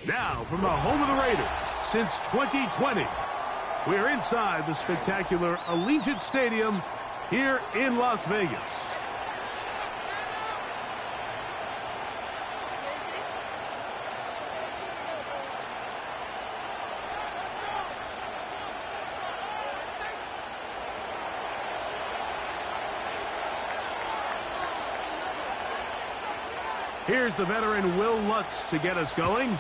Now, from the home of the Raiders since 2020, we're inside the spectacular Allegiant Stadium here in Las Vegas. Here's the veteran Will Lutz to get us going.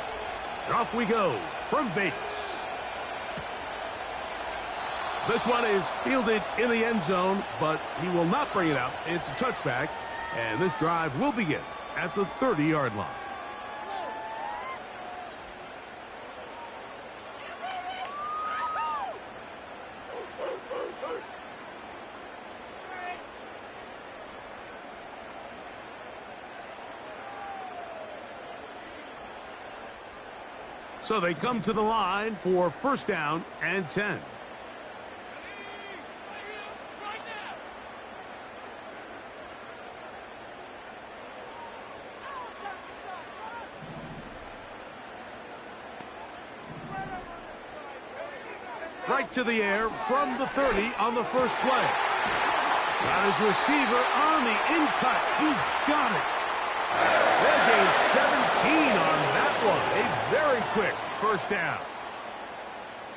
And off we go from Vegas. This one is fielded in the end zone, but he will not bring it out. It's a touchback, and this drive will begin at the 30-yard line. So they come to the line for first down and 10. Right to the air from the 30 on the first play. Got his receiver on the in-cut. He's got it. They'll gain 17 on that one. A very quick first down.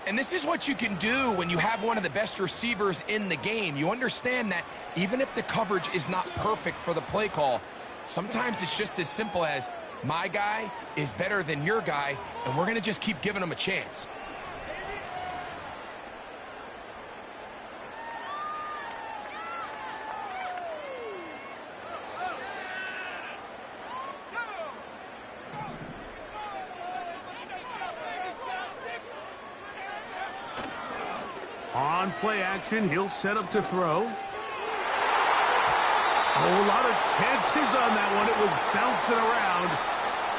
And this is what you can do when you have one of the best receivers in the game. You understand that even if the coverage is not perfect for the play call, sometimes it's just as simple as my guy is better than your guy, and we're going to just keep giving him a chance. On play action, he'll set up to throw. Oh, a lot of chances on that one. It was bouncing around,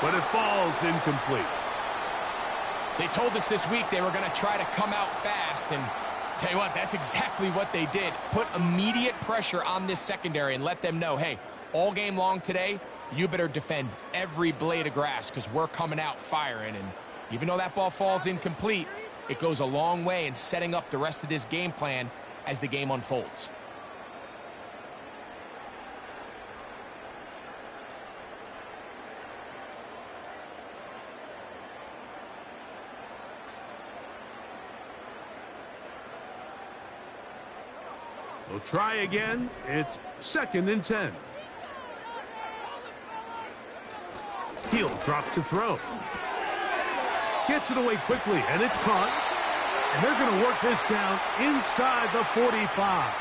but it falls incomplete. They told us this week they were going to try to come out fast, and tell you what, that's exactly what they did. Put immediate pressure on this secondary and let them know, hey, all game long today, you better defend every blade of grass because we're coming out firing. And even though that ball falls incomplete, it goes a long way in setting up the rest of this game plan as the game unfolds. We'll try again. It's 2nd and 10. He'll drop to throw. Gets it away quickly, and it's caught. And they're going to work this down inside the 45.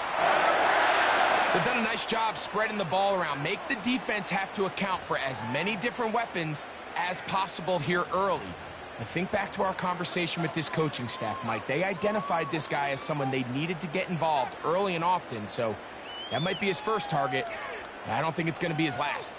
They've done a nice job spreading the ball around. Make the defense have to account for as many different weapons as possible here early. I think back to our conversation with this coaching staff, Mike. They identified this guy as someone they needed to get involved early and often, so that might be his first target. I don't think it's going to be his last.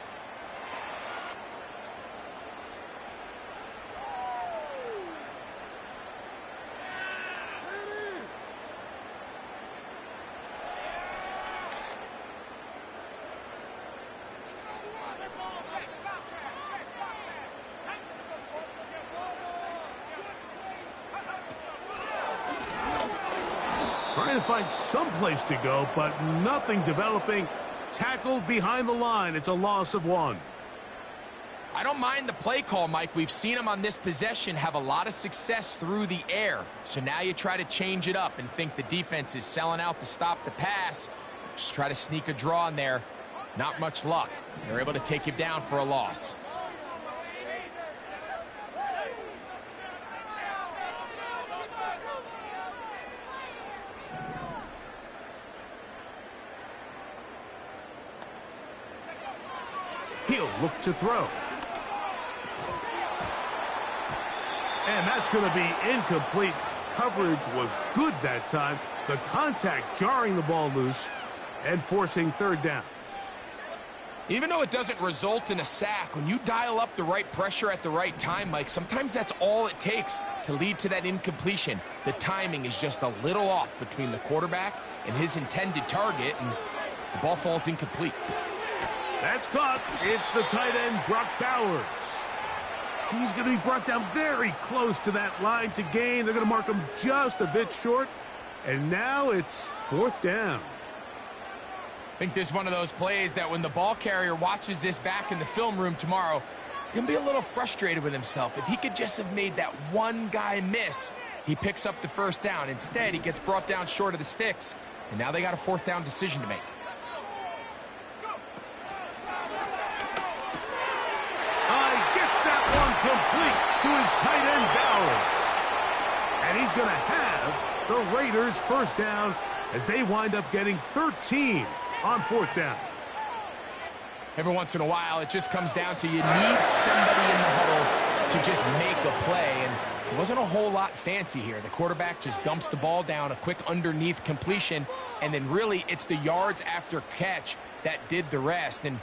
Trying to find some place to go, but nothing developing. Tackled behind the line. It's a loss of 1. I don't mind the play call, Mike. We've seen him on this possession have a lot of success through the air. So now you try to change it up and think the defense is selling out to stop the pass. Just try to sneak a draw in there. Not much luck. They're able to take him down for a loss. He'll look to throw. And that's going to be incomplete. Coverage was good that time. The contact jarring the ball loose and forcing 3rd down. Even though it doesn't result in a sack, when you dial up the right pressure at the right time, Mike, sometimes that's all it takes to lead to that incompletion. The timing is just a little off between the quarterback and his intended target, and the ball falls incomplete. That's caught. It's the tight end, Brock Bowers. He's going to be brought down very close to that line to gain. They're going to mark him just a bit short. And now it's 4th down. I think this is one of those plays that when the ball carrier watches this back in the film room tomorrow, he's going to be a little frustrated with himself. If he could just have made that one guy miss, he picks up the 1st down. Instead, he gets brought down short of the sticks, and now they got a 4th down decision to make. Gets that one complete to his tight end, Bowers. And he's going to have the Raiders' 1st down as they wind up getting 13 on 4th down. Every once in a while, it just comes down to you need somebody in the huddle to just make a play, and it wasn't a whole lot fancy here. The quarterback just dumps the ball down, a quick underneath completion, and then really it's the yards after catch that did the rest, and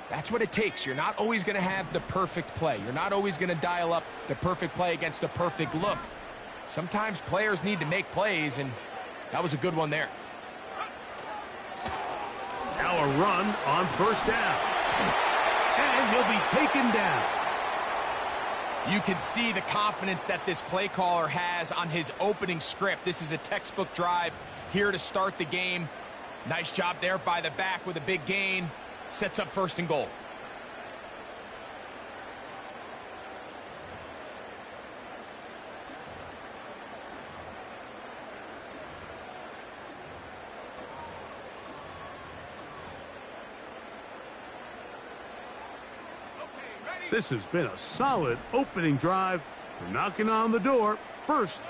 that's what it takes. You're not always going to have the perfect play. You're not always going to dial up the perfect play against the perfect look. Sometimes players need to make plays, and that was a good one there. Now a run on 1st down. And he'll be taken down. You can see the confidence that this play caller has on his opening script. This is a textbook drive here to start the game. Nice job there by the back with a big gain. Sets up 1st and goal. This has been a solid opening drive for knocking on the door. 1st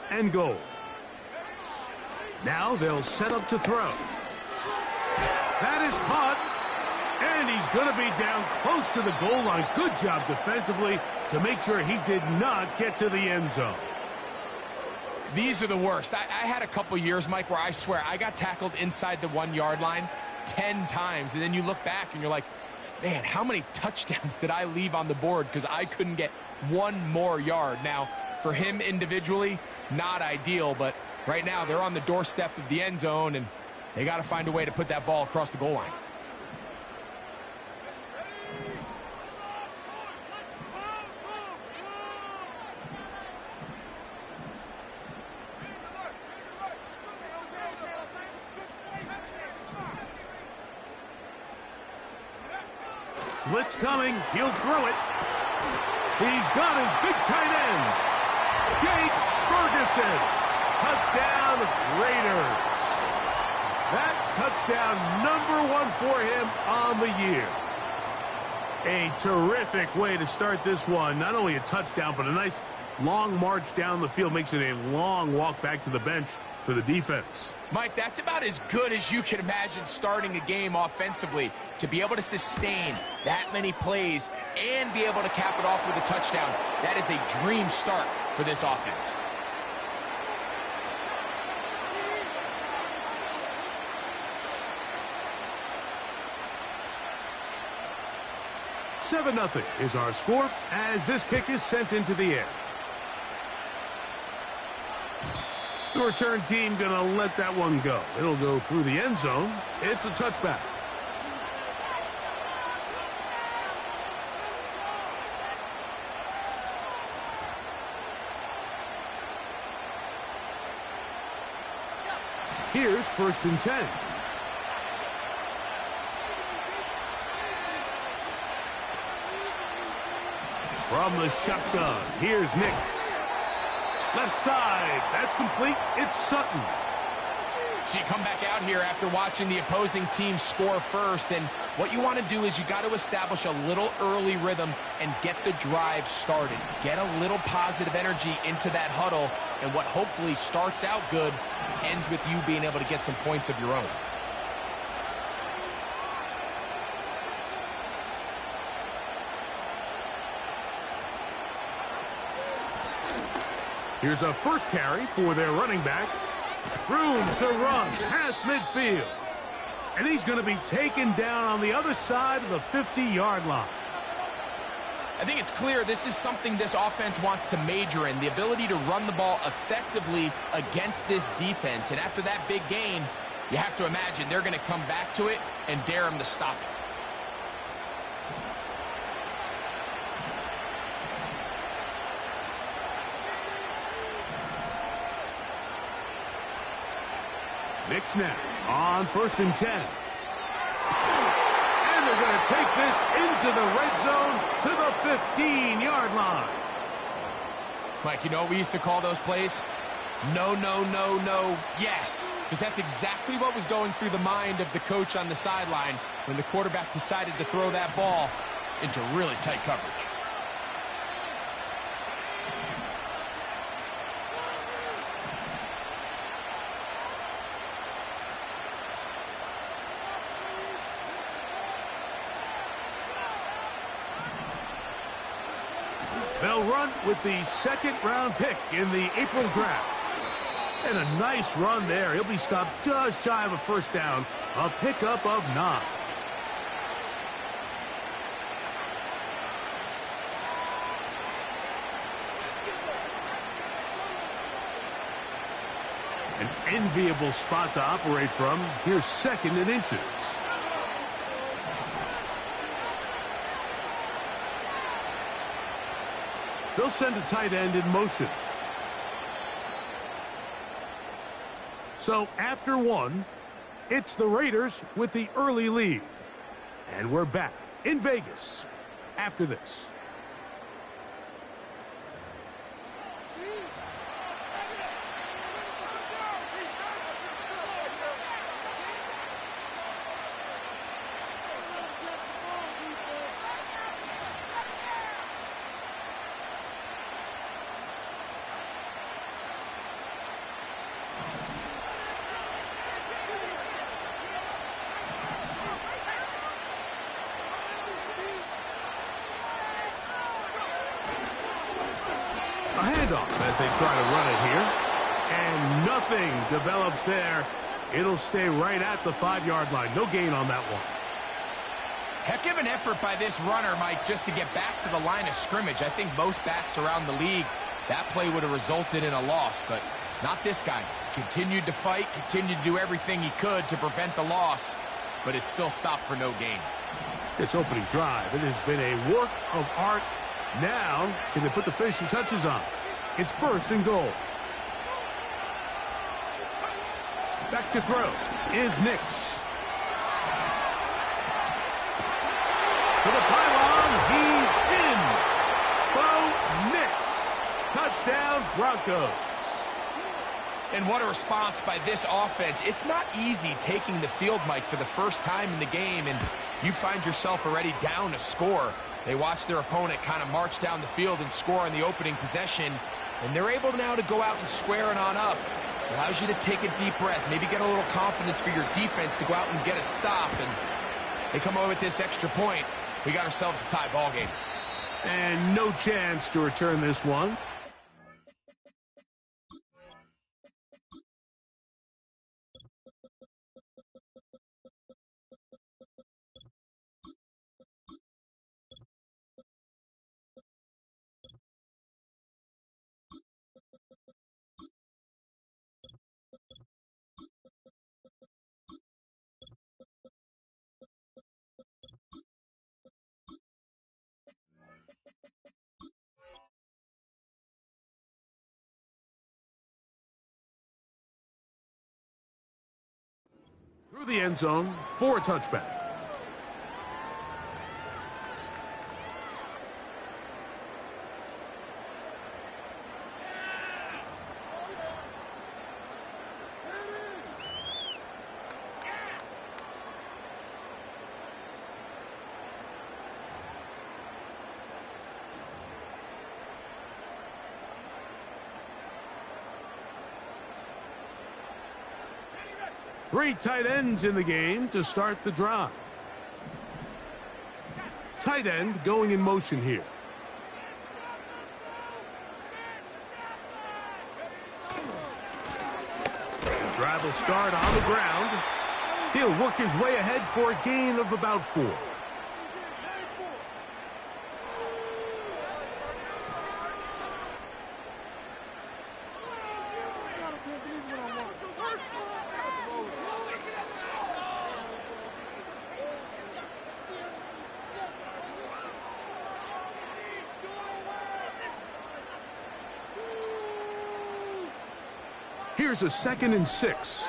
and goal. Now they'll set up to throw. That is caught. And he's going to be down close to the goal line. Good job defensively to make sure he did not get to the end zone. These are the worst. I had a couple years, Mike, where I swear I got tackled inside the 1-yard line 10 times. And then you look back and you're like, man, how many touchdowns did I leave on the board because I couldn't get one more yard? Now, for him individually, not ideal, but right now they're on the doorstep of the end zone, and they got to find a way to put that ball across the goal line. Blitz coming. He'll throw it. He's got his big tight end, Jake Ferguson. Touchdown, Raiders. That touchdown #1 for him on the year. A terrific way to start this one. Not only a touchdown, but a nice long march down the field. Makes it a long walk back to the bench for the defense. Mike, that's about as good as you can imagine starting a game offensively. To be able to sustain that many plays and be able to cap it off with a touchdown, that is a dream start for this offense. $7-0 is our score as this kick is sent into the air. The return team going to let that one go. It'll go through the end zone. It's a touchback. Here's 1st and 10. From the shotgun, here's Nix. Left side, that's complete. It's Sutton. So you come back out here after watching the opposing team score first, and what you want to do is you got to establish a little early rhythm and get the drive started. Get a little positive energy into that huddle, and what hopefully starts out good ends with you being able to get some points of your own. Here's a first carry for their running back. Room to run past midfield. And he's going to be taken down on the other side of the 50-yard line. I think it's clear this is something this offense wants to major in, the ability to run the ball effectively against this defense. And after that big gain, you have to imagine they're going to come back to it and dare him to stop it. Knicks now on 1st and 10. And they're going to take this into the red zone to the 15-yard line. Mike, you know what we used to call those plays? No, no, no, no, yes. Because that's exactly what was going through the mind of the coach on the sideline when the quarterback decided to throw that ball into really tight coverage. They'll run with the 2nd-round pick in the April draft. And a nice run there. He'll be stopped just shy of a first down. A pickup of 9. An enviable spot to operate from. Here's 2nd and inches. They'll send a tight end in motion. So after 1, it's the Raiders with the early lead. And we're back in Vegas after this. A handoff as they try to run it here. And nothing develops there. It'll stay right at the 5-yard line. No gain on that one. Heck of an effort by this runner, Mike, just to get back to the line of scrimmage. I think most backs around the league, that play would have resulted in a loss, but not this guy. Continued to fight, continued to do everything he could to prevent the loss, but it still stopped for no gain. This opening drive, it has been a work of art. Now, can they put the finishing touches on? It's 1st and goal. Back to throw is Nix. To the pylon, he's in. Bo Nix. Touchdown, Broncos. And what a response by this offense. It's not easy taking the field, Mike, for the first time in the game, and you find yourself already down a score. They watch their opponent kind of march down the field and score on the opening possession, and they're able now to go out and square it on up. Allows you to take a deep breath, maybe get a little confidence for your defense to go out and get a stop, and they come away with this extra point. We got ourselves a tie ball game. And no chance to return this one. Through the end zone for a touchback. Three tight ends in the game to start the drive. Tight end going in motion here. The drive will start on the ground. He'll work his way ahead for a gain of about 4. Here's a 2nd and 6.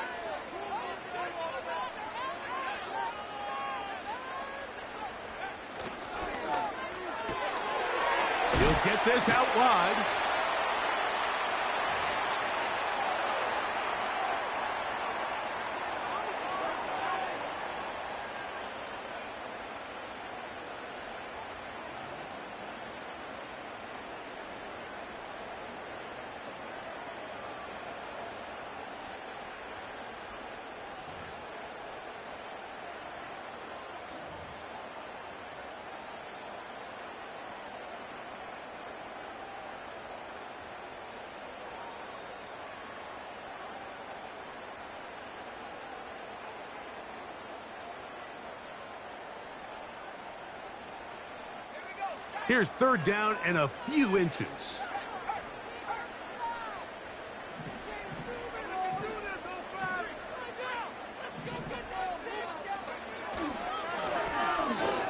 get this out wide. Here's third down and a few inches.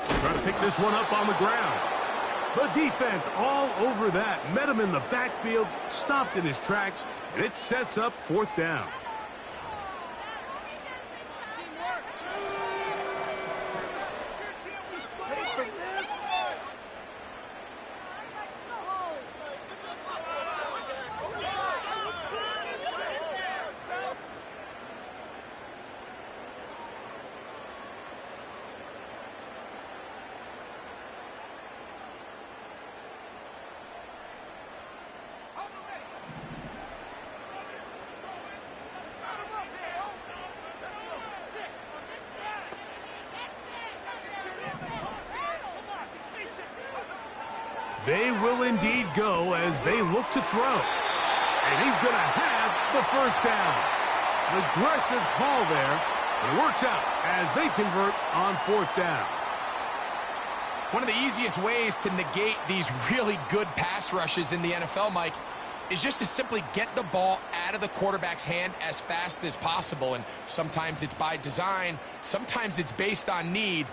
Trying to pick this one up on the ground. The defense all over that. Met him in the backfield, stopped in his tracks, and it sets up fourth down. They will indeed go as they look to throw. And he's going to have the first down. An aggressive call there. It works out as they convert on fourth down. One of the easiest ways to negate these really good pass rushes in the NFL, Mike, is just to simply get the ball out of the quarterback's hand as fast as possible. And sometimes it's by design, sometimes it's based on need.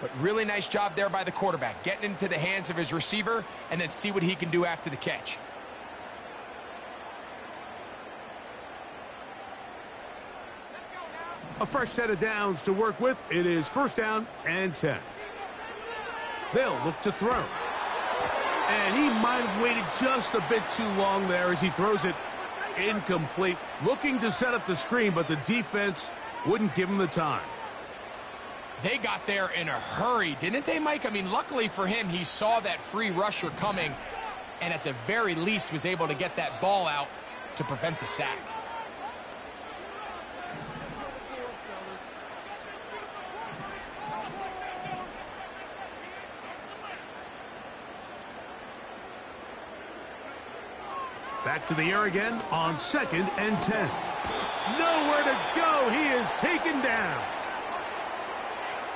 But really nice job there by the quarterback, getting into the hands of his receiver and then see what he can do after the catch. A fresh set of downs to work with. It is first down and 10. They'll look to throw. And he might have waited just a bit too long there as he throws it incomplete. Looking to set up the screen, but the defense wouldn't give him the time. They got there in a hurry, didn't they, Mike? I mean, luckily for him, he saw that free rusher coming and at the very least was able to get that ball out to prevent the sack. Back to the air again on second and 10. Nowhere to go. He is taken down.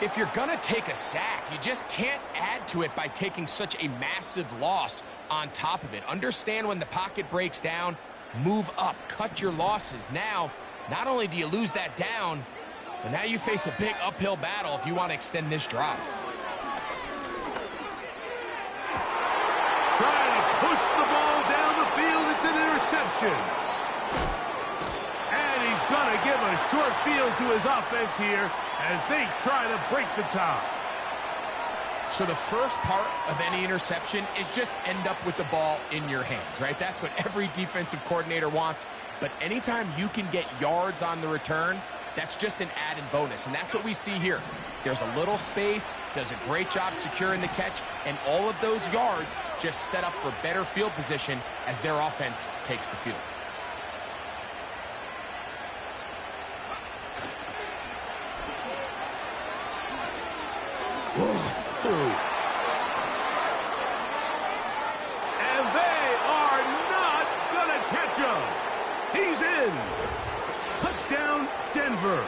If you're going to take a sack, you just can't add to it by taking such a massive loss on top of it. Understand when the pocket breaks down, move up, cut your losses. Now, not only do you lose that down, but now you face a big uphill battle if you want to extend this drive. Trying to push the ball down the field. It's an interception. And he's going to give a short field to his offense here as they try to break the tie. So the first part of any interception is just end up with the ball in your hands, right? That's what every defensive coordinator wants. But anytime you can get yards on the return, that's just an added bonus. And that's what we see here. There's a little space, does a great job securing the catch, and all of those yards just set up for better field position as their offense takes the field. And they are not going to catch him. He's in. Touchdown, Denver.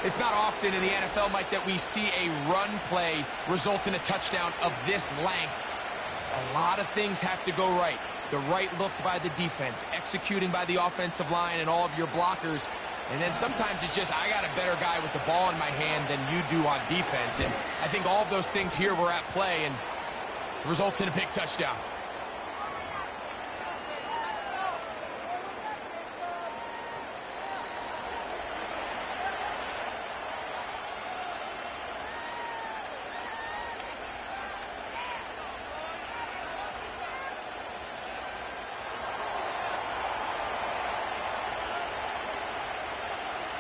It's not often in the NFL, Mike, that we see a run play result in a touchdown of this length. A lot of things have to go right. The right look by the defense, executing by the offensive line and all of your blockers. And then sometimes it's just, I got a better guy with the ball in my hand than you do on defense. And I think all of those things here were at play and results in a big touchdown.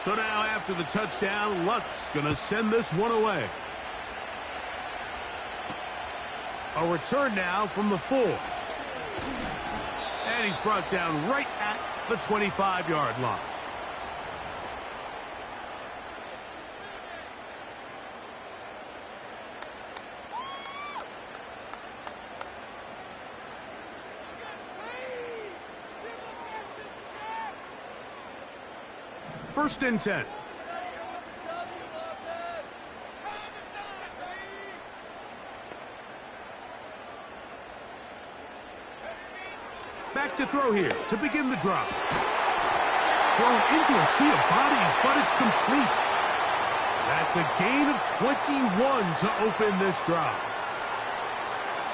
So now after the touchdown, Luck's going to send this one away. A return now from the 4. And he's brought down right at the 25-yard line. First and 10. Back to throw here to begin the drop. Thrown into a sea of bodies, but it's complete. That's a gain of 21 to open this drive.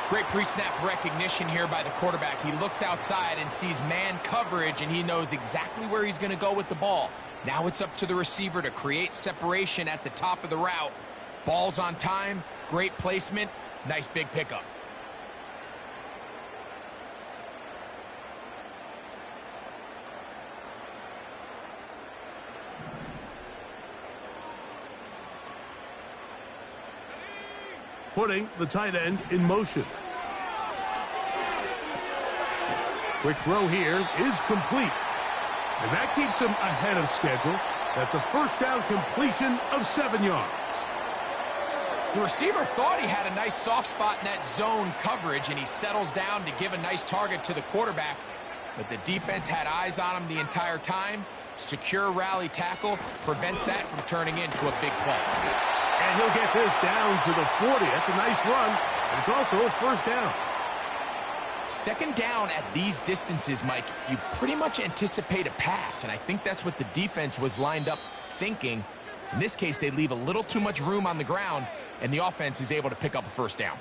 Great pre-snap recognition here by the quarterback. He looks outside and sees man coverage, and he knows exactly where he's going to go with the ball. Now it's up to the receiver to create separation at the top of the route. Ball's on time, great placement, nice big pickup. Putting the tight end in motion. Quick throw here is complete. And that keeps him ahead of schedule. That's a first down completion of 7 yards. The receiver thought he had a nice soft spot in that zone coverage, and he settles down to give a nice target to the quarterback. But the defense had eyes on him the entire time. Secure rally tackle prevents that from turning into a big play. And he'll get this down to the 40. That's a nice run, and it's also a first down. Second down at these distances, Mike, you pretty much anticipate a pass, and I think that's what the defense was lined up thinking. In this case, they leave a little too much room on the ground, and the offense is able to pick up a first down.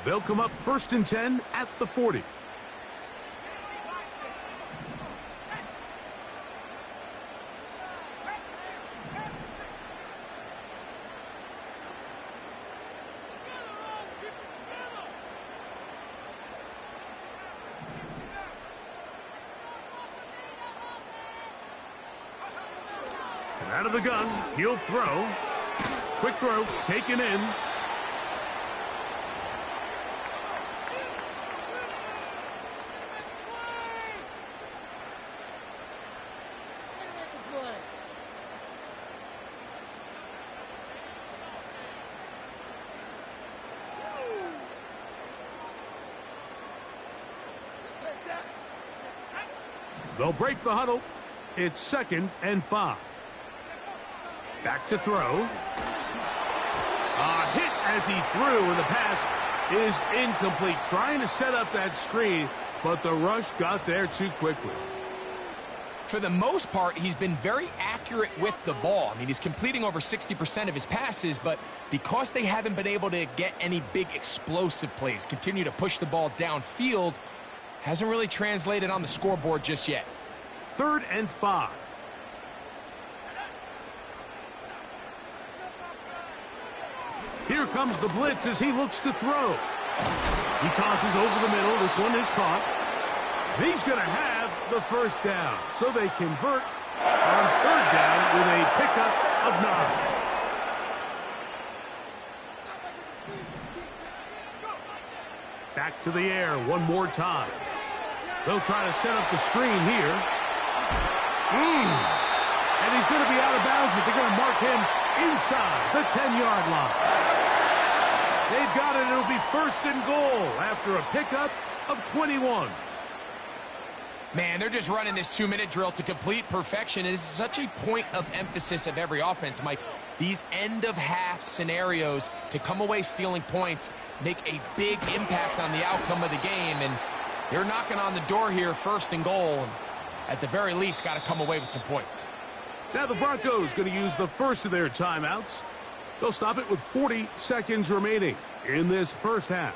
They'll come up first and 10 at the 40. Out of the gun, he'll throw. Quick throw, taken in. They'll break the huddle. It's 2nd and 5. Back to throw. A hit as he threw, and the pass is incomplete. Trying to set up that screen, but the rush got there too quickly. For the most part, he's been very accurate with the ball. I mean, he's completing over 60% of his passes, but because they haven't been able to get any big explosive plays, continue to push the ball downfield, hasn't really translated on the scoreboard just yet. 3rd and 5. Here comes the blitz as he looks to throw. He tosses over the middle. This one is caught. He's going to have the first down. So they convert on 3rd down with a pickup of 9. Back to the air one more time. They'll try to set up the screen here. And he's going to be out of bounds, but they're going to mark him inside the 10-yard line. They've got it. It'll be 1st and goal after a pickup of 21. Man, they're just running this 2-minute drill to complete perfection. And this is such a point of emphasis of every offense, Mike. These end-of-half scenarios to come away stealing points make a big impact on the outcome of the game. And they're knocking on the door here, 1st and goal. And at the very least, got to come away with some points. Now the Broncos going to use the first of their timeouts. They'll stop it with 40 seconds remaining in this first half.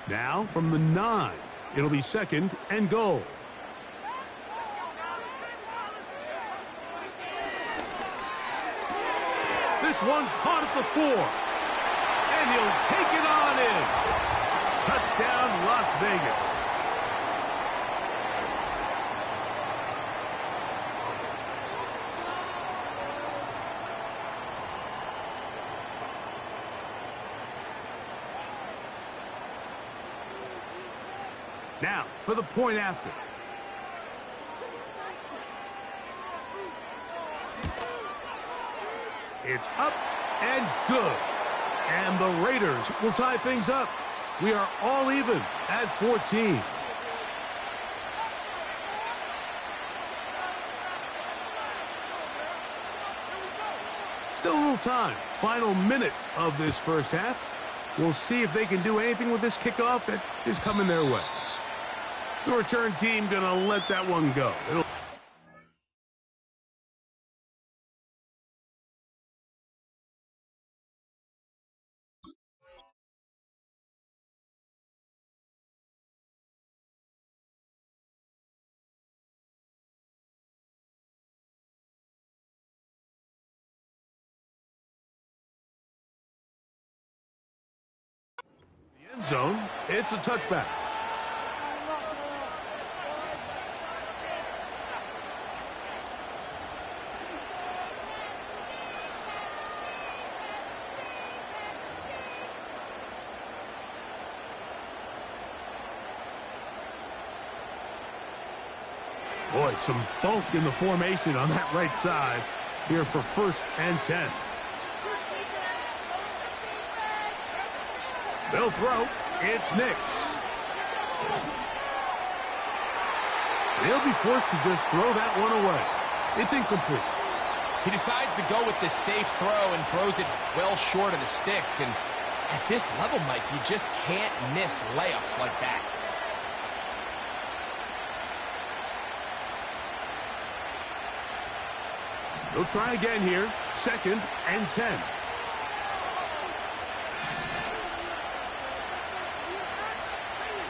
Now from the 9, it'll be 2nd and goal. This one caught at the 4. And he'll take it on in. Touchdown, Las Vegas. Now, for the point after. It's up and good. And the Raiders will tie things up. We are all even at 14. Still a little time. Final minute of this first half. We'll see if they can do anything with this kickoff that is coming their way. The return team going to let that one go. The end zone, it's a touchback. Boy, some bulk in the formation on that right side here for 1st and 10. They'll throw. It's Nix. They'll be forced to just throw that one away. It's incomplete. He decides to go with this safe throw and throws it well short of the sticks. And at this level, Mike, you just can't miss layups like that. They'll try again here. 2nd and 10.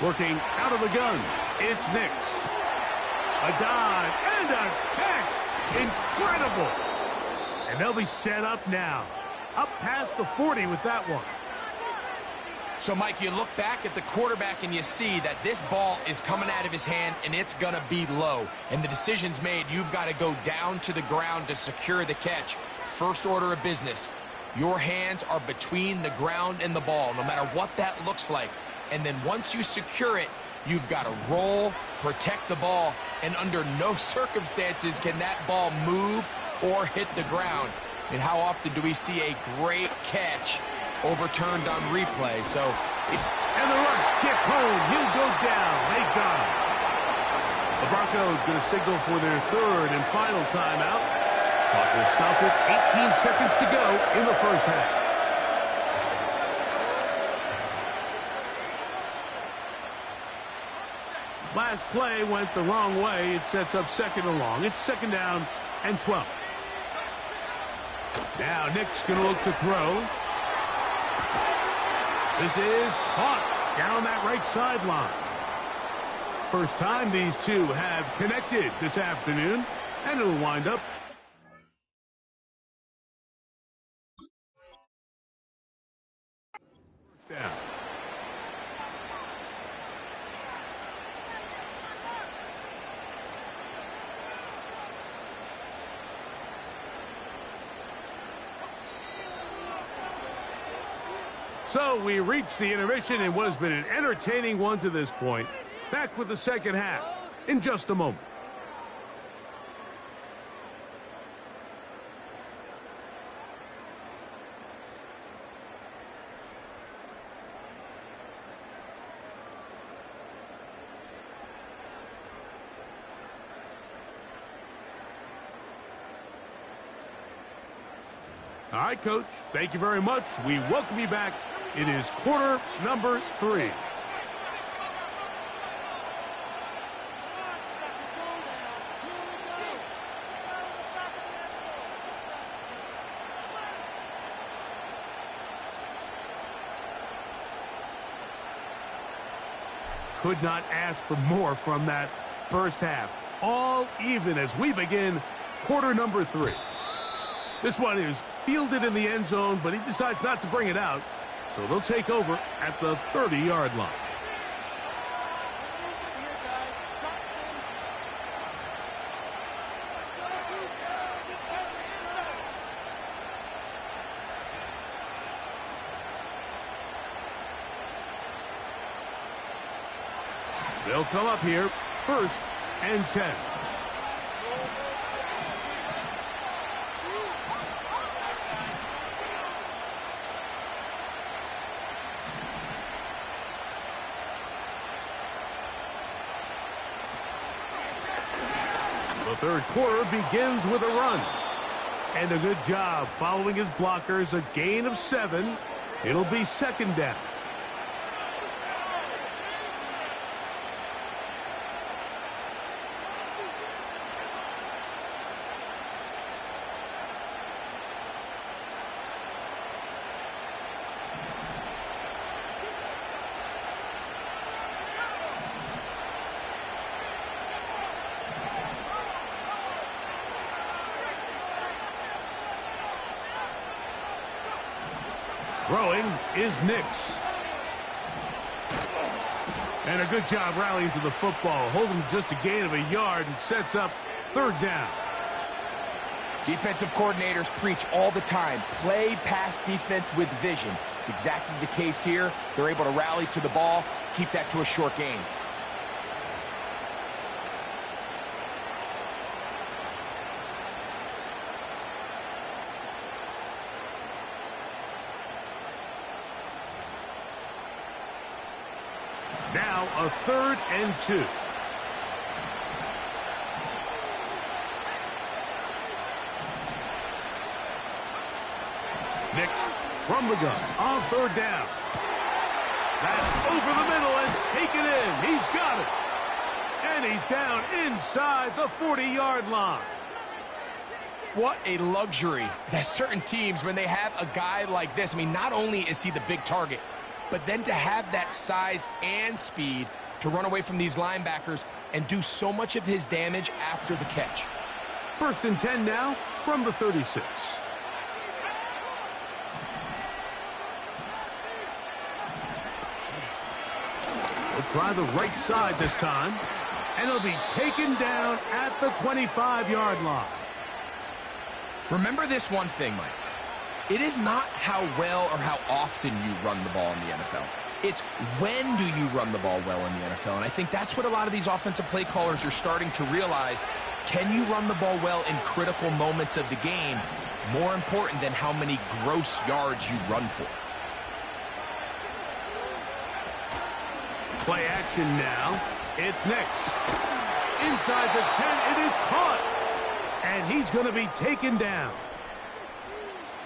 Working out of the gun. It's Nix. A dive and a catch. Incredible. And they'll be set up now. Up past the 40 with that one. So, Mike, you look back at the quarterback and you see that this ball is coming out of his hand and it's going to be low. And the decision's made. You've got to go down to the ground to secure the catch. First order of business. Your hands are between the ground and the ball, no matter what that looks like. And then once you secure it, you've got to roll, protect the ball, and under no circumstances can that ball move or hit the ground. And how often do we see a great catch overturned on replay? And the rush gets home. He'll go down. They got him. The Broncos going to signal for their 3rd and final timeout. Clock will stop with 18 seconds to go in the first half. Last play went the wrong way. It sets up 2nd and long. It's 2nd down and 12. Now Nick's going to look to throw. This is caught down that right sideline. First time these two have connected this afternoon, and it'll wind up. First down. So we reach the intermission in what has been an entertaining one to this point. Back with the second half in just a moment. All right, Coach. Thank you very much. We welcome you back. It is quarter number 3. Could not ask for more from that first half. All even as we begin quarter number 3. This one is fielded in the end zone, but he decides not to bring it out. So they'll take over at the 30-yard line. They'll come up here, 1st and 10. The third quarter begins with a run. And a good job following his blockers, a gain of 7. It'll be 2nd down. Throwing is Nix. And a good job rallying to the football, holding just a gain of a yard and sets up 3rd down. Defensive coordinators preach all the time, play pass defense with vision. It's exactly the case here. They're able to rally to the ball, keep that to a short gain. Now a 3rd and 2. Nix from the gun on 3rd down. That's over the middle and taken in. He's got it. And he's down inside the 40-yard line. What a luxury that certain teams, when they have a guy like this, I mean, not only is he the big target, but then to have that size and speed to run away from these linebackers and do so much of his damage after the catch. 1st and 10 now from the 36. We'll try the right side this time, and he'll be taken down at the 25-yard line. Remember this one thing, Mike. It is not how well or how often you run the ball in the NFL. It's when do you run the ball well in the NFL. And I think that's what a lot of these offensive play callers are starting to realize. Can you run the ball well in critical moments of the game? More important than how many gross yards you run for. Play action now. It's Nix. Inside the 10, it is caught. And he's going to be taken down.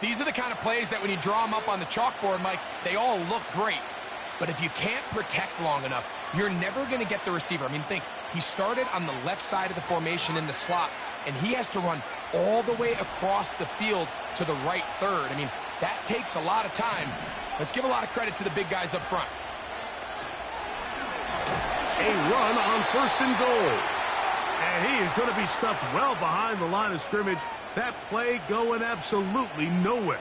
These are the kind of plays that when you draw them up on the chalkboard, Mike, they all look great. But if you can't protect long enough, you're never going to get the receiver. I mean, think, he started on the left side of the formation in the slot, and he has to run all the way across the field to the right 3rd. I mean, that takes a lot of time. Let's give a lot of credit to the big guys up front. A run on 1st and goal. And he is going to be stuffed well behind the line of scrimmage. That play going absolutely nowhere.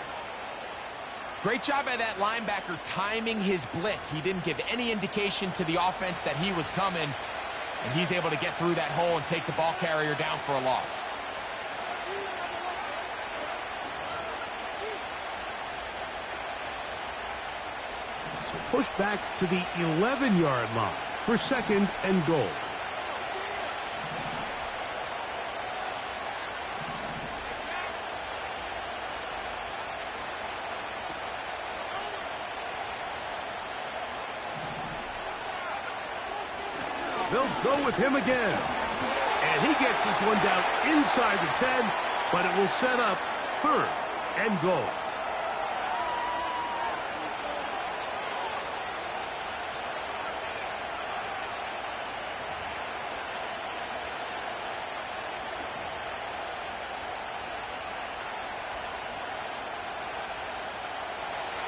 Great job by that linebacker timing his blitz. He didn't give any indication to the offense that he was coming, and he's able to get through that hole and take the ball carrier down for a loss. So push back to the 11-yard line for 2nd and goal. They'll go with him again. And he gets this one down inside the 10, but it will set up 3rd and goal.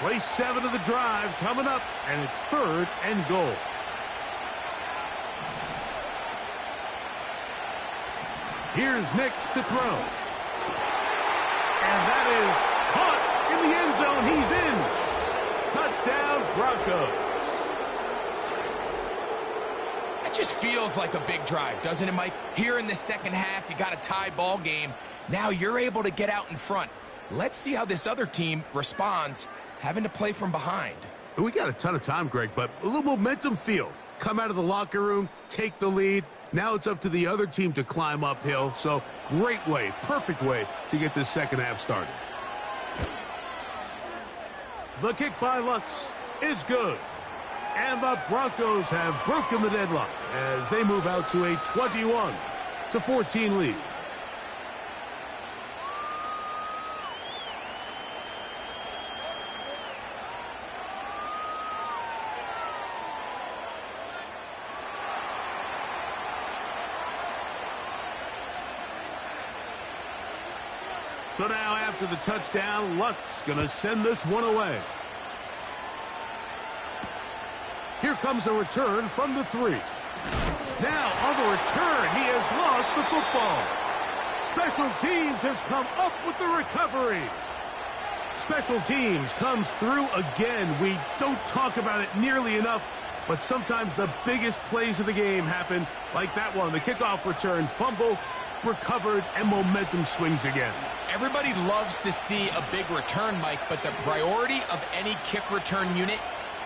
Play 7 of the drive coming up, and it's 3rd and goal. Here's Nix to throw. And that Touchdown, Broncos. It just feels like a big drive, doesn't it, Mike? Here in the second half, you got a tie ball game. Now you're able to get out in front. Let's see how this other team responds, having to play from behind. We got a ton of time, Greg, but a little momentum feel. Come out of the locker room, take the lead. Now it's up to the other team to climb uphill. So great way, perfect way to get this second half started. The kick by Lutz is good. And the Broncos have broken the deadlock as they move out to a 21-14 lead. So now after the touchdown, Lutz going to send this one away. Here comes a return from the 3. Now on the return, he has lost the football. Special teams has come up with the recovery. Special teams comes through again. We don't talk about it nearly enough, but sometimes the biggest plays of the game happen like that one. The kickoff return, fumble, recovered, and momentum swings again. Everybody loves to see a big return, Mike, but the priority of any kick return unit,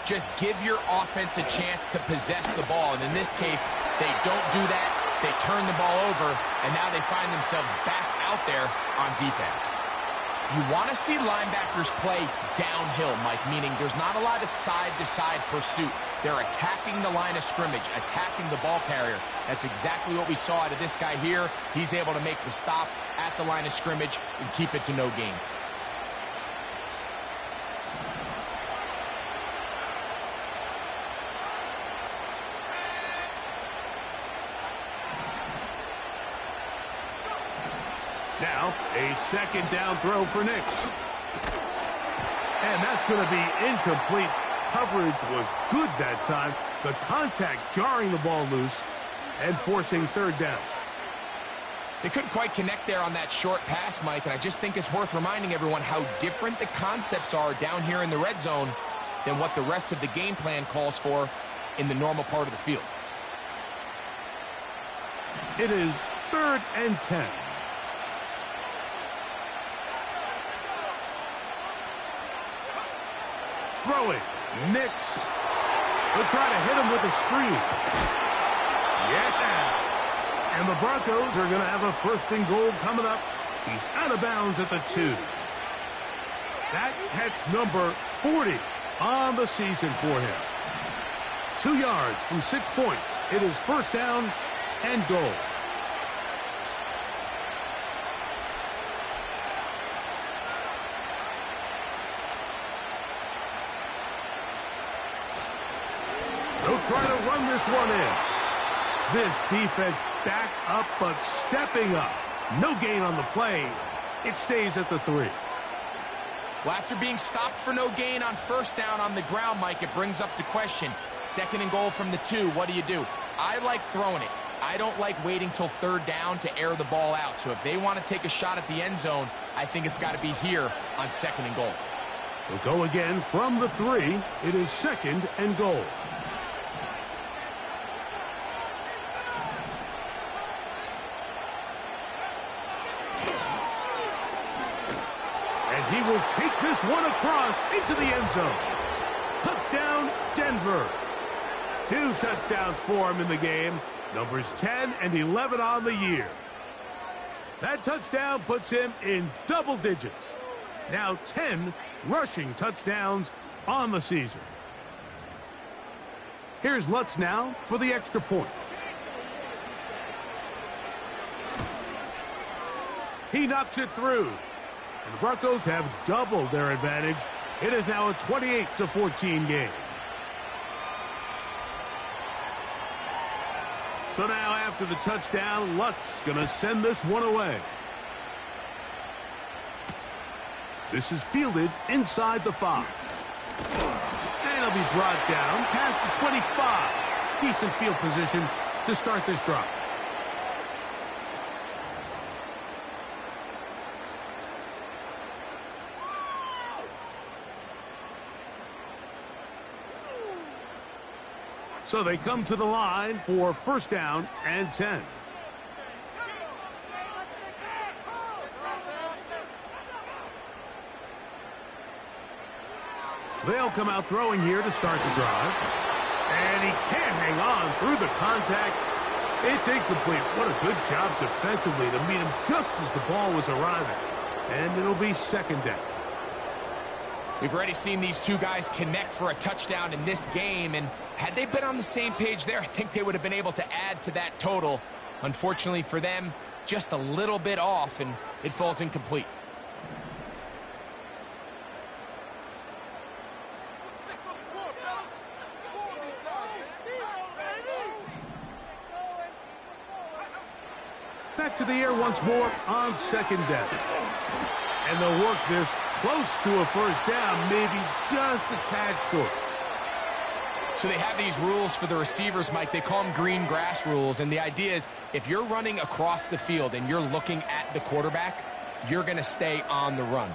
just give your offense a chance to possess the ball. And in this case, they don't do that. They turn the ball over, and now they find themselves back out there on defense. You want to see linebackers play downhill, Mike, meaning there's not a lot of side-to-side pursuit. They're attacking the line of scrimmage, attacking the ball carrier. That's exactly what we saw out of this guy here. He's able to make the stop at the line of scrimmage and keep it to no gain. Now, a second down throw for Nix. And that's going to be incomplete. Coverage was good that time. The contact jarring the ball loose and forcing third down. They couldn't quite connect there on that short pass, Mike, and I just think it's worth reminding everyone how different the concepts are down here in the red zone than what the rest of the game plan calls for in the normal part of the field. It is 3rd and 10. Throwing. Nix. They'll try to hit him with a screen. Yeah. And the Broncos are going to have a 1st and goal coming up. He's out of bounds at the 2. That catch number 40 on the season for him. 2 yards from 6 points. It is 1st down and goal. They'll try to run this one in. This defense back up, but stepping up. No gain on the play. It stays at the 3. Well, after being stopped for no gain on 1st down on the ground, Mike, it brings up the question. 2nd and goal from the 2, what do? I like throwing it. I don't like waiting till 3rd down to air the ball out. So if they want to take a shot at the end zone, I think it's got to be here on 2nd and goal. We'll go again from the 3. It is 2nd and goal. He will take this one across into the end zone. Touchdown, Denver. 2 touchdowns for him in the game. Numbers 10 and 11 on the year. That touchdown puts him in double digits. Now 10 rushing touchdowns on the season. Here's Lutz now for the extra point. He knocks it through. And the Broncos have doubled their advantage. It is now a 28-14 game. So now after the touchdown, Lutz going to send this one away. This is fielded inside the 5. And it'll be brought down past the 25. Decent field position to start this drive. So they come to the line for first down and 10. They'll come out throwing here to start the drive. And he can't hang on through the contact. It's incomplete. What a good job defensively to meet him just as the ball was arriving. And it'll be second down. We've already seen these two guys connect for a touchdown in this game, and had they been on the same page there, I think they would have been able to add to that total. Unfortunately for them, just a little bit off, and it falls incomplete. Back to the air once more on second down. And they'll work this close to a first down, maybe just a tad short. So they have these rules for the receivers, Mike. They call them green grass rules. And the idea is if you're running across the field and you're looking at the quarterback, you're going to stay on the run.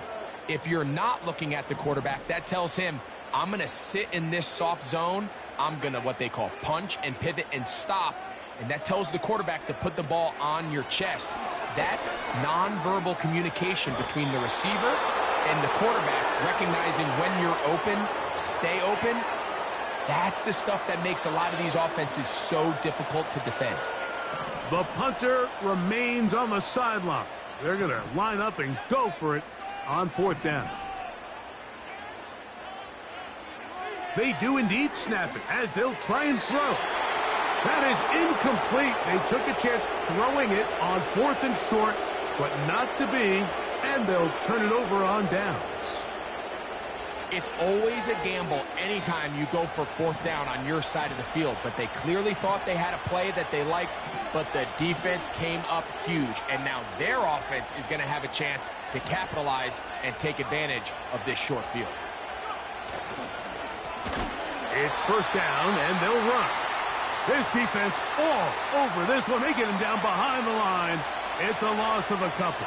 If you're not looking at the quarterback, that tells him, I'm going to sit in this soft zone. I'm going to what they call punch and pivot and stop. And that tells the quarterback to put the ball on your chest. That nonverbal communication between the receiver and the quarterback, recognizing when you're open, stay open, that's the stuff that makes a lot of these offenses so difficult to defend. The punter remains on the sideline. They're going to line up and go for it on fourth down. They do indeed snap it as they'll try and throw. That is incomplete. They took a chance throwing it on fourth and short, but not to be, and they'll turn it over on downs. It's always a gamble anytime you go for fourth down on your side of the field, but they clearly thought they had a play that they liked, but the defense came up huge, and now their offense is going to have a chance to capitalize and take advantage of this short field. It's first down, and they'll run. This defense all over this one. They get him down behind the line. It's a loss of a couple.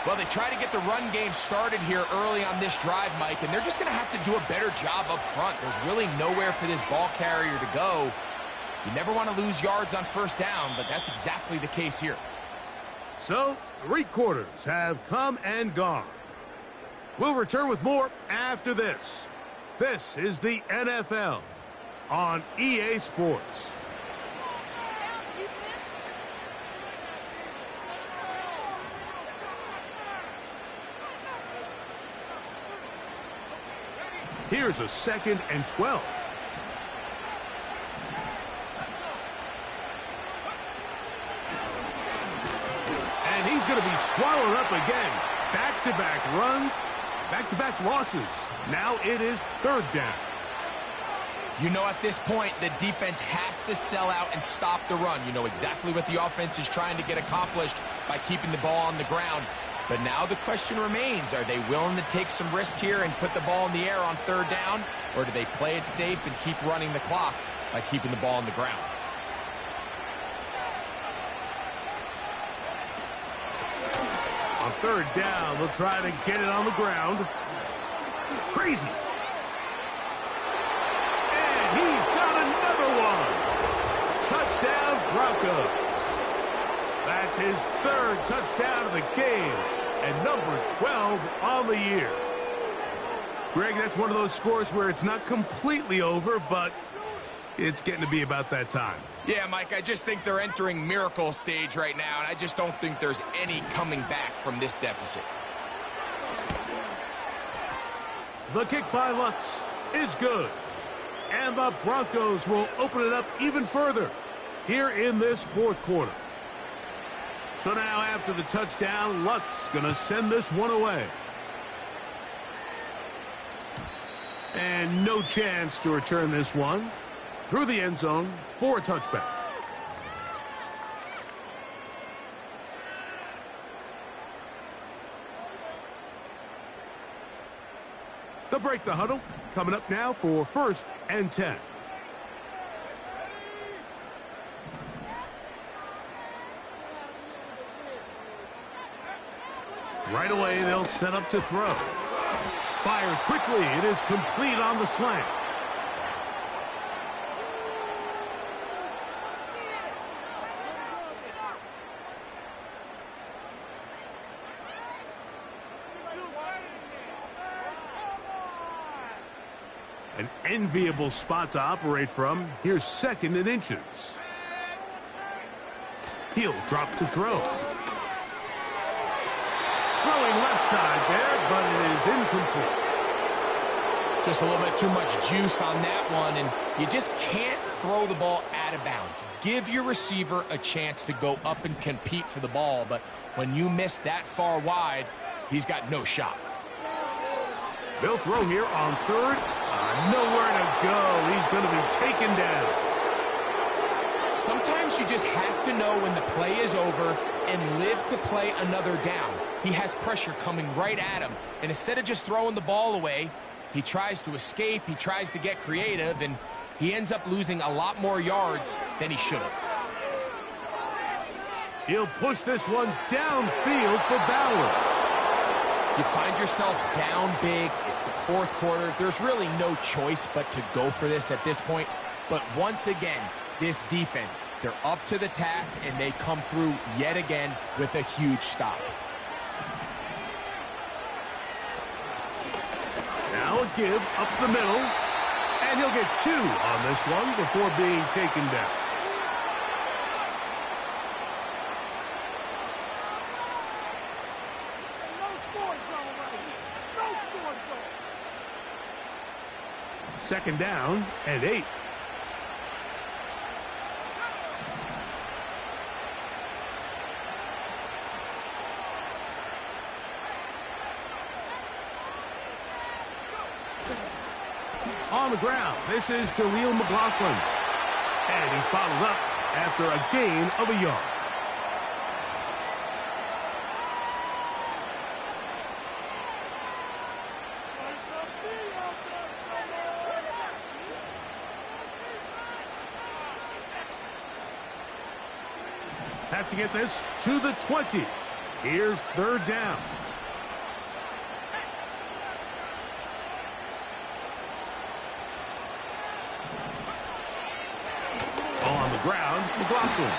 Well, they try to get the run game started here early on this drive, Mike, and they're just going to have to do a better job up front. There's really nowhere for this ball carrier to go. You never want to lose yards on first down, but that's exactly the case here. So, 3 quarters have come and gone. We'll return with more after this. This is the NFL on EA Sports. Here's a 2nd and 12. And he's going to be swallowed up again. Back-to-back runs, back-to-back losses. Now it is 3rd down. You know, at this point, the defense has to sell out and stop the run. You know exactly what the offense is trying to get accomplished by keeping the ball on the ground. But now the question remains, are they willing to take some risk here and put the ball in the air on 3rd down? Or do they play it safe and keep running the clock by keeping the ball on the ground? On 3rd down, they'll try to get it on the ground. Crazy. He's got another one. Touchdown, Broncos. That's his 3rd touchdown of the game and number 12 on the year. Greg, that's one of those scores where it's not completely over, but it's getting to be about that time. Yeah, Mike, I just think they're entering miracle stage right now, and I just don't think there's any coming back from this deficit. The kick by Lutz is good. And the Broncos will open it up even further here in this 4th quarter. So now after the touchdown, Lutz going to send this one away. And no chance to return this one through the end zone for a touchback. They'll break the huddle. Coming up now for 1st and 10. Right away, they'll set up to throw. Fires quickly. It is complete on the slant. An enviable spot to operate from. Here's 2nd and inches. He'll drop to throw. Throwing left side there, but it is incomplete. Just a little bit too much juice on that one, and you just can't throw the ball out of bounds. Give your receiver a chance to go up and compete for the ball, but when you miss that far wide, he's got no shot. They'll throw here on 3rd. Nowhere to go. He's going to be taken down. Sometimes you just have to know when the play is over and live to play another down. He has pressure coming right at him, and instead of just throwing the ball away, he tries to escape, he tries to get creative, and he ends up losing a lot more yards than he should have. He'll push this one downfield for Bowers. You find yourself down big. It's the 4th quarter. There's really no choice but to go for this at this point. But once again, this defense, they're up to the task, and they come through yet again with a huge stop. Now a give up the middle, and he'll get 2 on this one before being taken down. No score zone right here. No score zone. 2nd down and 8. On the ground, this is Jaleel McLaughlin. And he's bottled up after a gain of a yard. Have to get this to the 20. Here's 3rd down. On the ground, McLaughlin.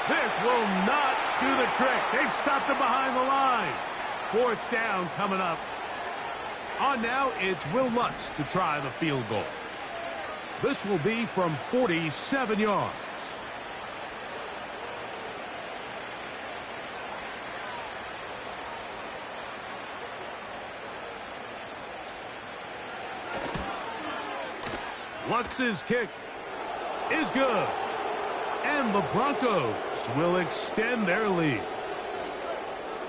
This will not do the trick. They've stopped him behind the line. 4th down coming up. On now, it's Will Lutz to try the field goal. This will be from 47 yards. Lutz's kick is good. And the Broncos will extend their lead.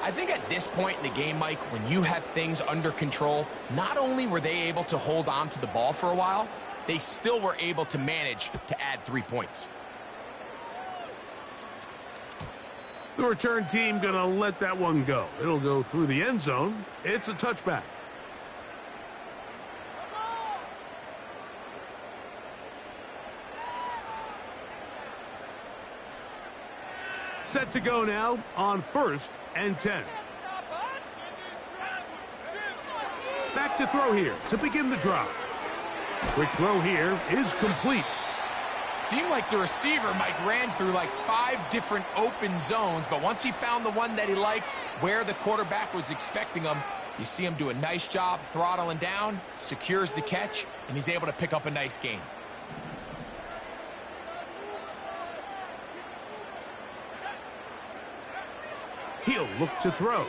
I think at this point in the game, Mike, when you have things under control, not only were they able to hold on to the ball for a while, they still were able to manage to add 3 points. The return team going to let that one go. It'll go through the end zone. It's a touchback. Set to go now on 1st and 10. Back to throw here to begin the drive. Quick throw here is complete. Seemed like the receiver, Mike, ran through like 5 different open zones, but once he found the one that he liked, where the quarterback was expecting him, you see him do a nice job throttling down, secures the catch, and he's able to pick up a nice gain. He'll look to throw.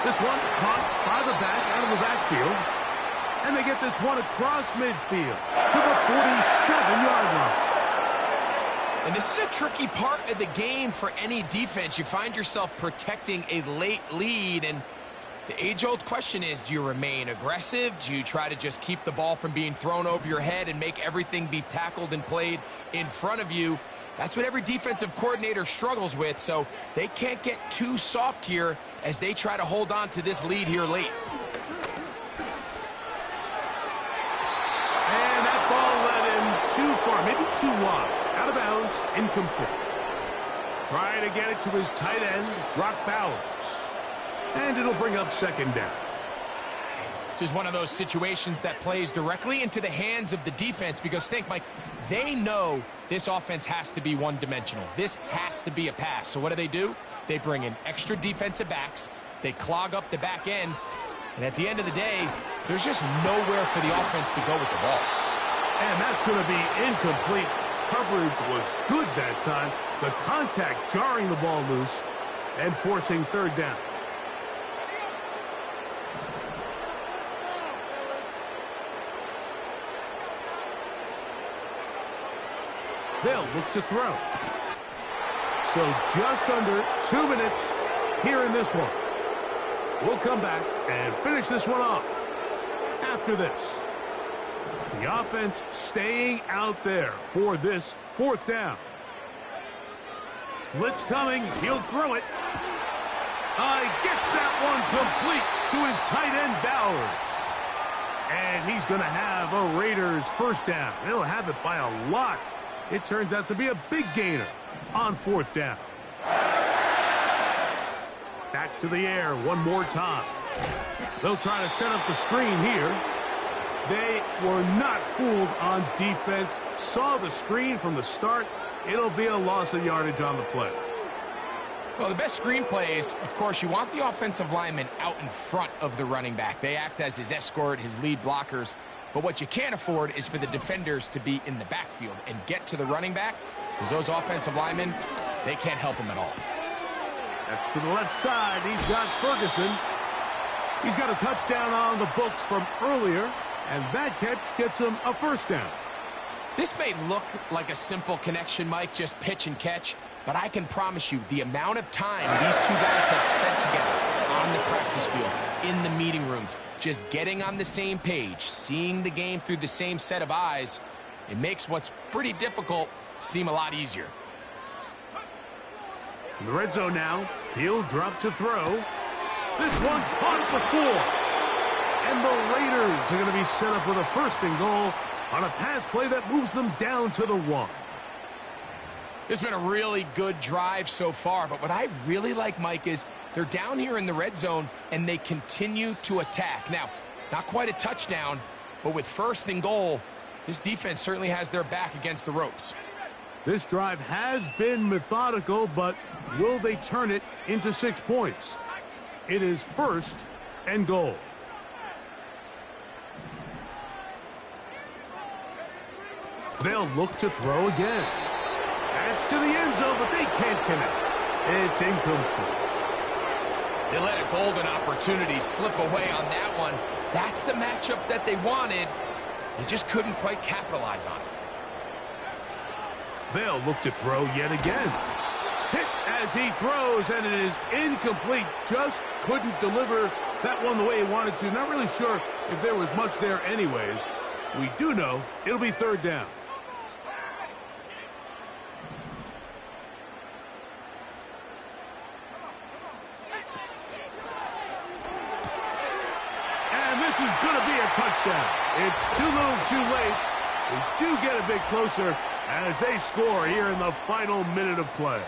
This one caught by the back out of the backfield. And they get this one across midfield to the 47-yard line. And this is a tricky part of the game for any defense. You find yourself protecting a late lead, and the age-old question is, do you remain aggressive? Do you try to just keep the ball from being thrown over your head and make everything be tackled and played in front of you? That's what every defensive coordinator struggles with, so they can't get too soft here as they try to hold on to this lead here late. And that ball led him too far, maybe too wide. Out of bounds, incomplete. Trying to get it to his tight end, Brock Bowers. And it'll bring up 2nd down. This is one of those situations that plays directly into the hands of the defense because think, Mike, they know this offense has to be one-dimensional. This has to be a pass. So what do? They bring in extra defensive backs. They clog up the back end. And at the end of the day, there's just nowhere for the offense to go with the ball. And that's going to be incomplete. Coverage was good that time. The contact jarring the ball loose and forcing third down. They'll look to throw. So just under 2 minutes here in this one. We'll come back and finish this one off after this. The offense staying out there for this fourth down. Blitz coming. He'll throw it. Gets that one complete to his tight end, Bowers. And he's going to have a Raiders first down. They'll have it by a lot. It turns out to be a big gainer on fourth down. Back to the air one more time. They'll try to set up the screen here. They were not fooled on defense. Saw the screen from the start. It'll be a loss of yardage on the play. Well, the best screen plays, of course, you want the offensive lineman out in front of the running back. They act as his escort, his lead blockers. But what you can't afford is for the defenders to be in the backfield and get to the running back, because those offensive linemen, they can't help him at all. That's to the left side. He's got Ferguson. He's got a touchdown on the books from earlier, and that catch gets him a first down. This may look like a simple connection, Mike, just pitch and catch, but I can promise you the amount of time these two guys have spent together on the practice field, in the meeting rooms, just getting on the same page, seeing the game through the same set of eyes, it makes what's pretty difficult seem a lot easier. In the red zone now, he'll drop to throw. This one caught at the 4. And the Raiders are going to be set up with a first and goal on a pass play that moves them down to the 1. This has been a really good drive so far, but what I really like, Mike, is they're down here in the red zone, and they continue to attack. Now, not quite a touchdown, but with first and goal, this defense certainly has their back against the ropes. This drive has been methodical, but will they turn it into 6 points? It is first and goal. They'll look to throw again. That's to the end zone, but they can't connect. It's incomplete. They let a golden opportunity slip away on that one. That's the matchup that they wanted. They just couldn't quite capitalize on it. They'll look to throw yet again. Hit as he throws, and it is incomplete. Just couldn't deliver that one the way he wanted to. Not really sure if there was much there anyways. We do know it'll be third down. And this is going to be a touchdown. It's too little too late. We do get a bit closer as they score here in the final minute of play.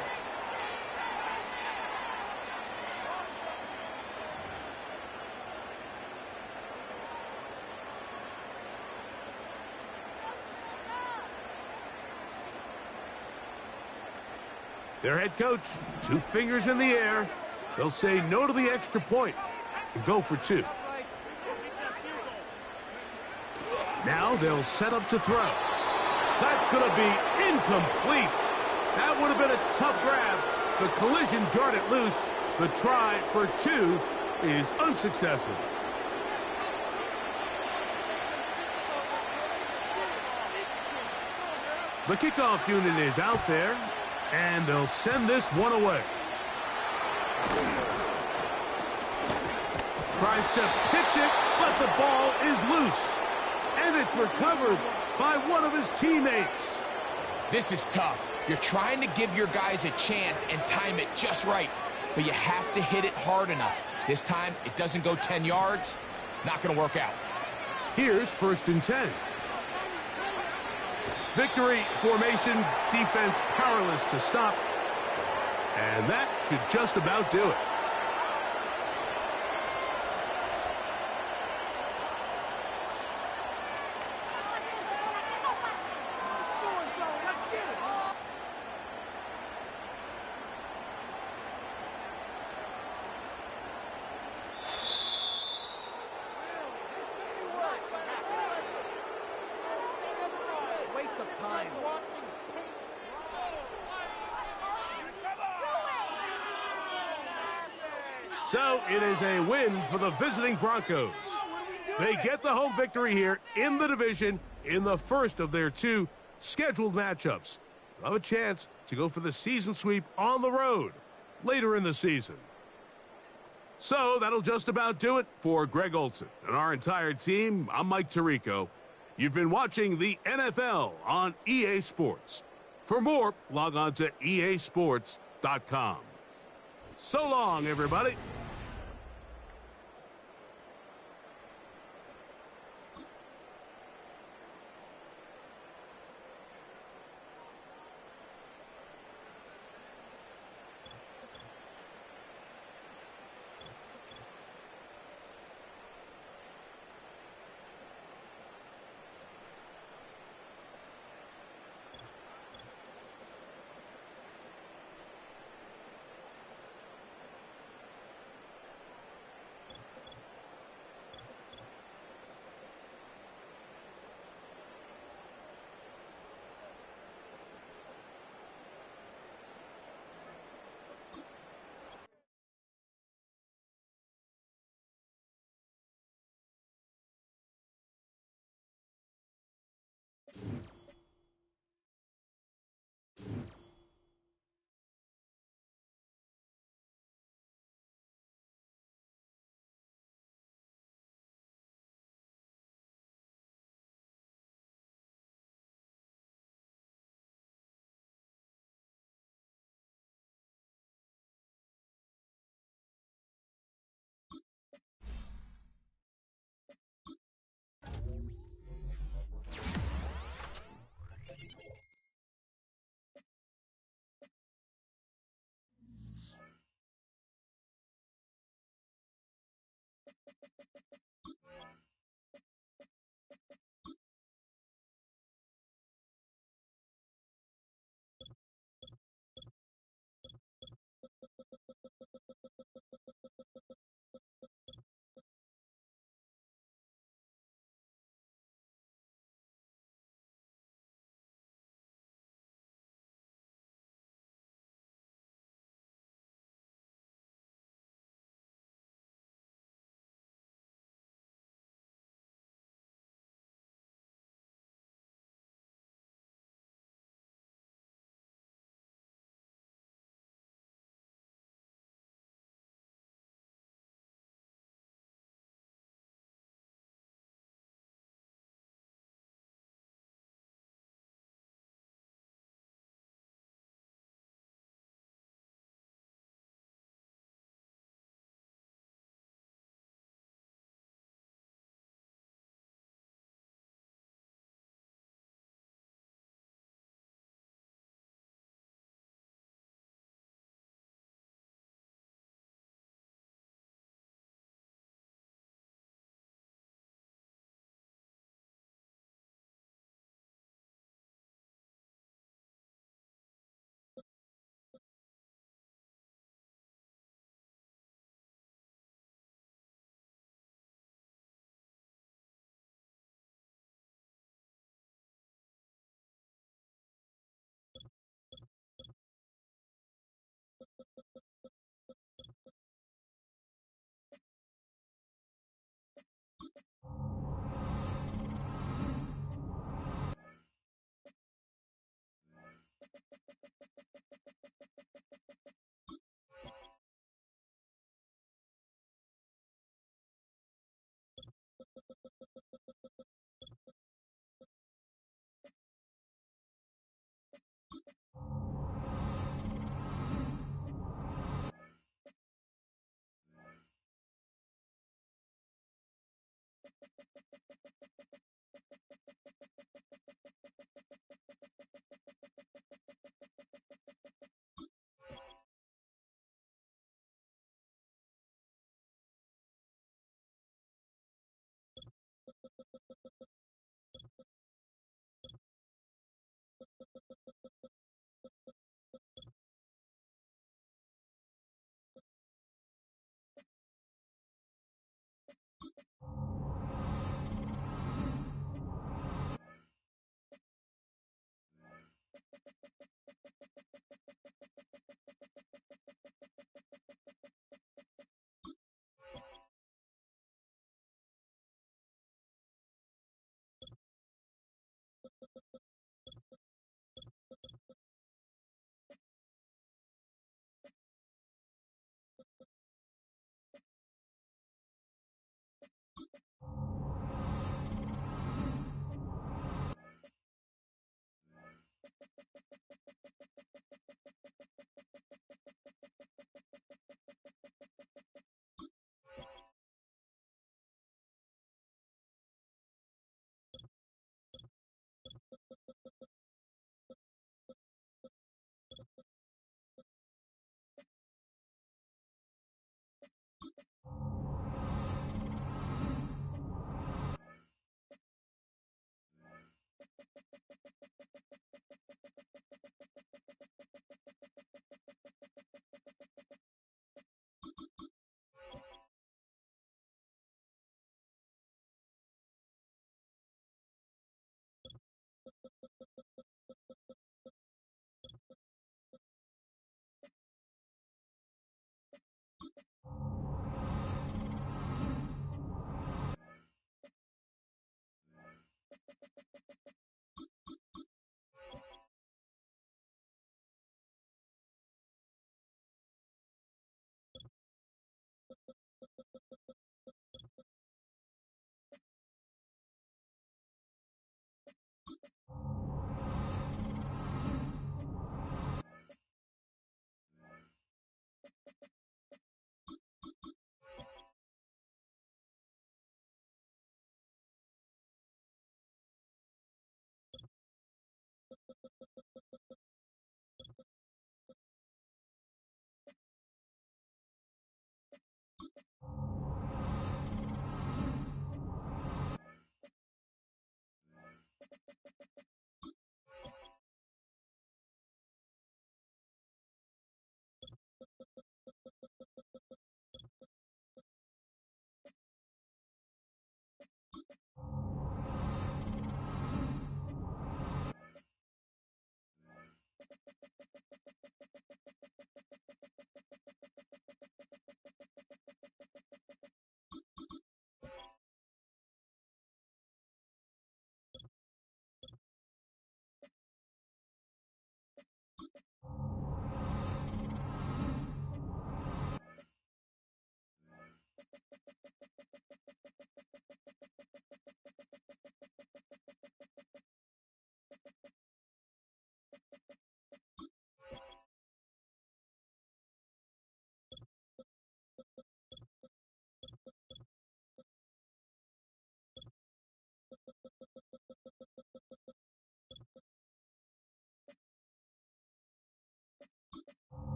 Their head coach, 2 fingers in the air. They'll say no to the extra point and go for 2. Now they'll set up to throw. That's going to be incomplete. That would have been a tough grab. The collision jarred it loose. The try for 2 is unsuccessful. The kickoff unit is out there, and they'll send this one away. Tries to pitch it, but the ball is loose. And it's recovered by one of his teammates. This is tough. You're trying to give your guys a chance and time it just right, but you have to hit it hard enough. This time, it doesn't go 10 yards. Not going to work out. Here's first and 10. Victory formation, defense powerless to stop. And that should just about do it. So it is a win for the visiting Broncos. They get the home victory here in the division in the first of their 2 scheduled matchups. They'll have a chance to go for the season sweep on the road later in the season. So that'll just about do it for Greg Olson and our entire team. I'm Mike Tirico. You've been watching the NFL on EA Sports. For more, log on to easports.com. So long, everybody.